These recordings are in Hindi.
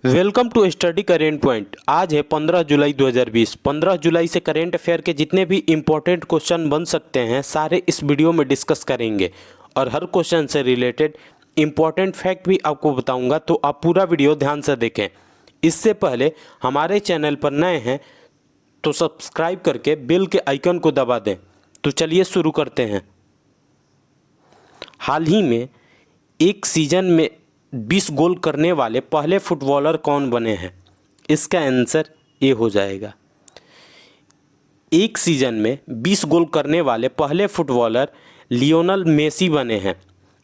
Welcome to study current point. आज है 15 जुलाई 2020। 15 जुलाई से करेंट अफेयर के जितने भी इम्पोर्टेंट क्वेश्चन बन सकते हैं सारे इस वीडियो में डिस्कस करेंगे और हर क्वेश्चन से रिलेटेड इम्पोर्टेंट फैक्ट भी आपको बताऊंगा, तो आप पूरा वीडियो ध्यान से देखें। इससे पहले हमारे चैनल पर नए हैं तो सब्सक्राइब करके बेल के आइकन को दबा दें। तो चलिए शुरू करते हैं। हाल ही में एक सीजन में 20 गोल करने वाले पहले फुटबॉलर कौन बने हैं? इसका आंसर ए हो जाएगा। एक सीजन में 20 गोल करने वाले पहले फुटबॉलर लियोनेल मेसी बने हैं।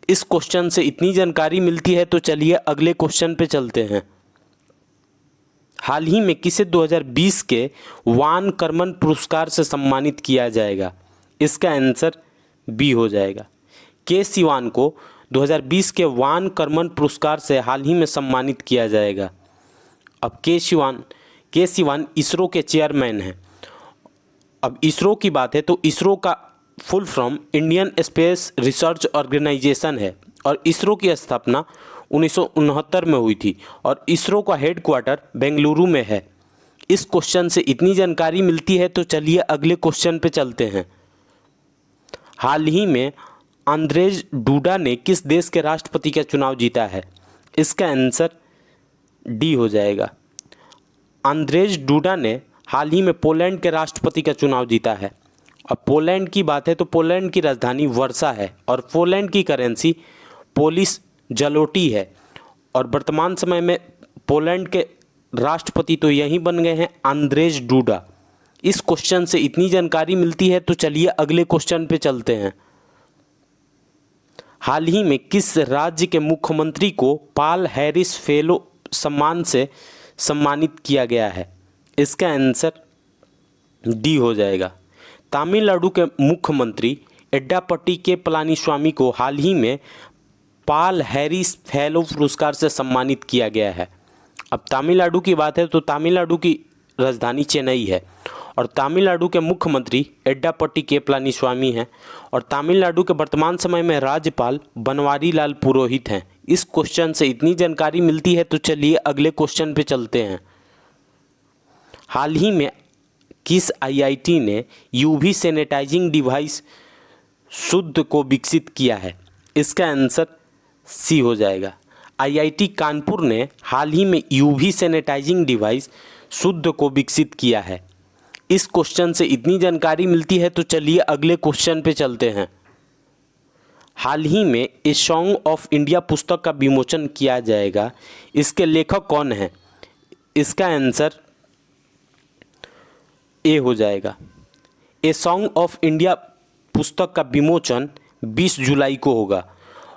इस क्वेश्चन से इतनी जानकारी मिलती है, तो चलिए अगले क्वेश्चन पे चलते हैं। हाल ही में किसे 2020 के वान कर्मन पुरस्कार से सम्मानित किया जाएगा? इसका आंसर बी हो जाएगा। के सिवान को 2020 के वान कर्मन पुरस्कार से हाल ही में सम्मानित किया जाएगा। अब के सिवान इसरो के चेयरमैन हैं। अब इसरो की बात है तो इसरो का full form Indian space research organisation है और इसरो की स्थापना 1969 में हुई थी और इसरो का हेडक्वार्टर बेंगलुरु में है। इस क्वेश्चन से इतनी जानकारी मिलती है, तो चलिए अगले क्वेश्चन पे चलते हैं। हाल ही में अंद्रेज डूडा ने किस देश के राष्ट्रपति का चुनाव जीता है? इसका आंसर डी हो जाएगा। अंद्रेज डूडा ने हाल ही में पोलैंड के राष्ट्रपति का चुनाव जीता है। अब पोलैंड की बात है तो पोलैंड की राजधानी वर्सा है और पोलैंड की करेंसी पोलिश जलोटी है और वर्तमान समय में पोलैंड के राष्ट्रपति तो यही बन गए हैं अंद्रेज डूडा। इस क्वेश्चन से इतनी जानकारी मिलती है, तो चलिए अगले क्वेश्चन पे चलते हैं। हाल ही में किस राज्य के मुख्यमंत्री को पॉल हैरिस फेलो सम्मान से सम्मानित किया गया है? इसका आंसर डी हो जाएगा। तमिलनाडु के मुख्यमंत्री एड्डापट्टी के पलानीस्वामी को हाल ही में पॉल हैरिस फेलो पुरस्कार से सम्मानित किया गया है। अब तमिलनाडु की बात है तो तमिलनाडु की राजधानी चेन्नई है और तमिलनाडु के मुख्यमंत्री एड्डापट्टी के पलानीस्वामी हैं और तमिलनाडु के वर्तमान समय में राज्यपाल बनवारी लाल पुरोहित हैं। इस क्वेश्चन से इतनी जानकारी मिलती है, तो चलिए अगले क्वेश्चन पे चलते हैं। हाल ही में किस आईआईटी ने यूवी सैनिटाइजिंग डिवाइस शुद्ध को विकसित किया है? इसका आंसर सी हो जाएगा। आईआईटी कानपुर ने हाल ही में यूवी सैनिटाइजिंग डिवाइस शुद्ध को विकसित किया है। इस क्वेश्चन से इतनी जानकारी मिलती है, तो चलिए अगले क्वेश्चन पे चलते हैं। हाल ही में ए सॉन्ग ऑफ इंडिया पुस्तक का विमोचन किया जाएगा। इसके लेखक कौन हैं? इसका आंसर ए हो जाएगा। ए सॉन्ग ऑफ इंडिया पुस्तक का विमोचन 20 जुलाई को होगा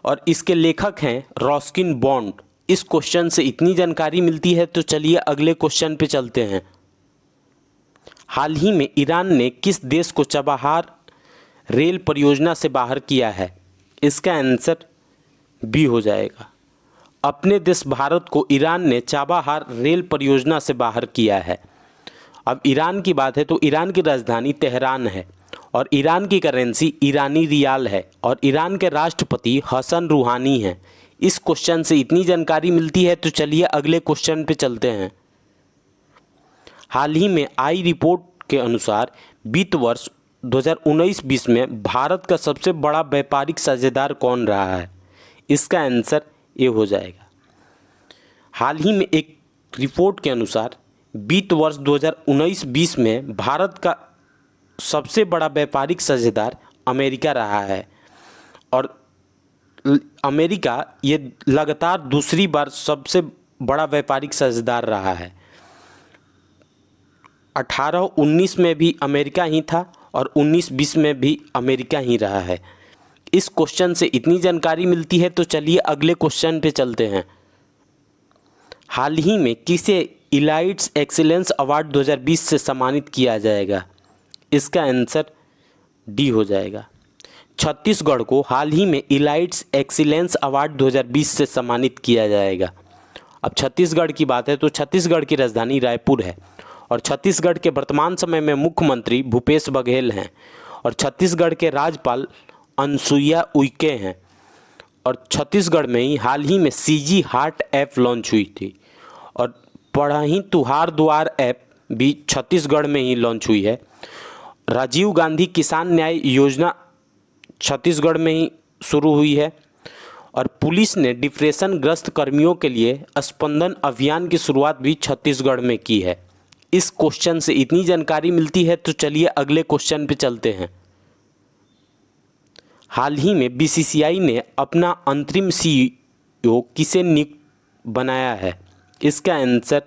और इसके लेखक हैं रस्किन बॉन्ड। इस क्वेश्चन से इतनी जानकारी मिलती है, तो चलिए अगले क्वेश्चन पे चलते हैं। हाल ही में ईरान ने किस देश को चाबहार रेल परियोजना से बाहर किया है? इसका आंसर बी हो जाएगा। अपने देश भारत को ईरान ने चाबहार रेल परियोजना से बाहर किया है। अब ईरान की बात है तो ईरान की राजधानी तेहरान है और ईरान की करेंसी ईरानी रियाल है और ईरान के राष्ट्रपति हसन रूहानी हैं। इस क्वेश्चन से इतनी जानकारी मिलती है, तो चलिए अगले क्वेश्चन पे चलते हैं। हाल ही में आई रिपोर्ट के अनुसार वित्त वर्ष 2019-20 में भारत का सबसे बड़ा व्यापारिक साझेदार कौन रहा है? इसका आंसर ए हो जाएगा। हाल ही में एक रिपोर्ट के अनुसार वित्त वर्ष 2019-20 में भारत का सबसे बड़ा व्यापारिक साझेदार अमेरिका रहा है और अमेरिका ये लगातार दूसरी बार सबसे बड़ा व्यापारिक साझेदार रहा है। 18-19 में भी अमेरिका ही था और 19-20 में भी अमेरिका ही रहा है। इस क्वेश्चन से इतनी जानकारी मिलती है, तो चलिए अगले क्वेश्चन पे चलते हैं। हाल ही में किसे इलाइट्स एक्सीलेंस अवार्ड 2020 से सम्मानित किया जाएगा? इसका आंसर डी हो जाएगा। छत्तीसगढ़ को हाल ही में इलाइट्स एक्सीलेंस अवार्ड 2020 से सम्मानित किया जाएगा। अब छत्तीसगढ़ की बात है तो छत्तीसगढ़ की राजधानी रायपुर है और छत्तीसगढ़ के वर्तमान समय में मुख्यमंत्री भूपेश बघेल हैं और छत्तीसगढ़ के राज्यपाल अनुसुईया उइके हैं और छत्तीसगढ़ में ही हाल ही में सीजी हार्ट ऐप लॉन्च हुई थी और पढ़ही तुहार द्वार ऐप भी छत्तीसगढ़ में ही लॉन्च हुई है। राजीव गांधी किसान न्याय योजना छत्तीसगढ़ में ही शुरू हुई है। और पुलिस ने डिप्रेशन ग्रस्त कर्मियों के लिए स्पंदन अभियान की शुरुआत भी छत्तीसगढ़ में की है। इस क्वेश्चन से इतनी जानकारी मिलती है तो चलिए अगले क्वेश्चन पे चलते हैं। हाल ही में बीसीसीआई ने अपना अंतरिम सीईओ किसे नियुक्त बनाया है? इसका आंसर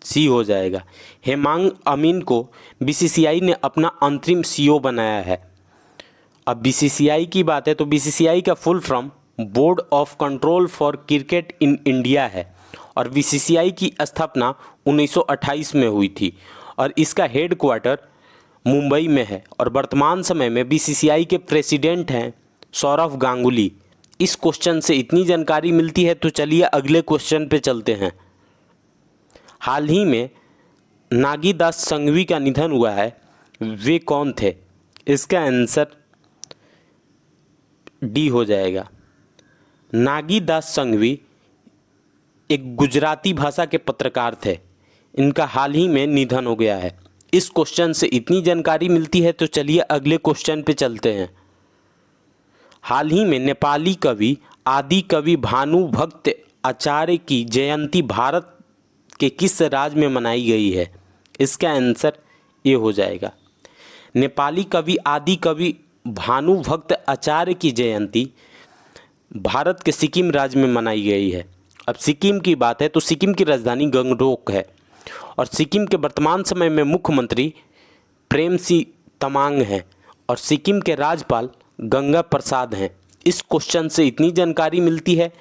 सी हो जाएगा। हेमांग अमीन को बीसीसीआई ने अपना अंतरिम सीईओ बनाया है। अब बीसीसीआई की बात है तो बीसीसीआई का full form board of control for cricket in India है और बीसीसीआई की स्थापना 1928 में हुई थी और इसका हेडक्वार्टर मुंबई में है और वर्तमान समय में बीसीसीआई के प्रेसिडेंट हैं सौरव गांगुली। इस क्वेश्चन से इतनी जानकारी मिलती है तो चलिए अगले क्वेश्चन पे चलते हैं। हाल ही में नागीदास संघवी का निधन हुआ है, वे कौन थे? इसका आंसर डी हो जाएगा। नागीदास संघवी एक गुजराती भाषा के पत्रकार थे, इनका हाल ही में निधन हो गया है। इस क्वेश्चन से इतनी जानकारी मिलती है तो चलिए अगले क्वेश्चन पे चलते हैं। हाल ही में नेपाली कवि आदि कवि भानुभक्त आचार्य की जयंती भारत के किस राज्य में मनाई गई है? इसका आंसर ये हो जाएगा। नेपाली कवि आदि कवि भानुभक्त आचार्य की जयंती भारत के सिक्किम राज्य में मनाई गई है। अब सिक्किम की बात है तो सिक्किम की राजधानी गंगटोक है और सिक्किम के वर्तमान समय में मुख्यमंत्री प्रेमसिंह तमांग हैं और सिक्किम के राज्यपाल गंगा प्रसाद हैं। इस क्वेश्चन से इतनी जानकारी मिलती है।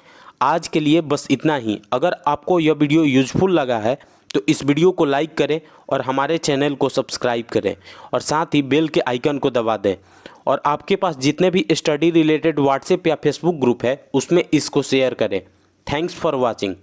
आज के लिए बस इतना ही। अगर आपको यह वीडियो यूजफुल लगा है तो इस वीडियो को लाइक करें और हमारे चैनल को सब्सक्राइब करें और साथ ही बेल के आइकन को दबा दें। और आपके पास जितने भी स्टडी रिलेटेड व्हाट्सएप या फेसबुक ग्रुप है उसमें इसको शेयर करें। Thanks for watching.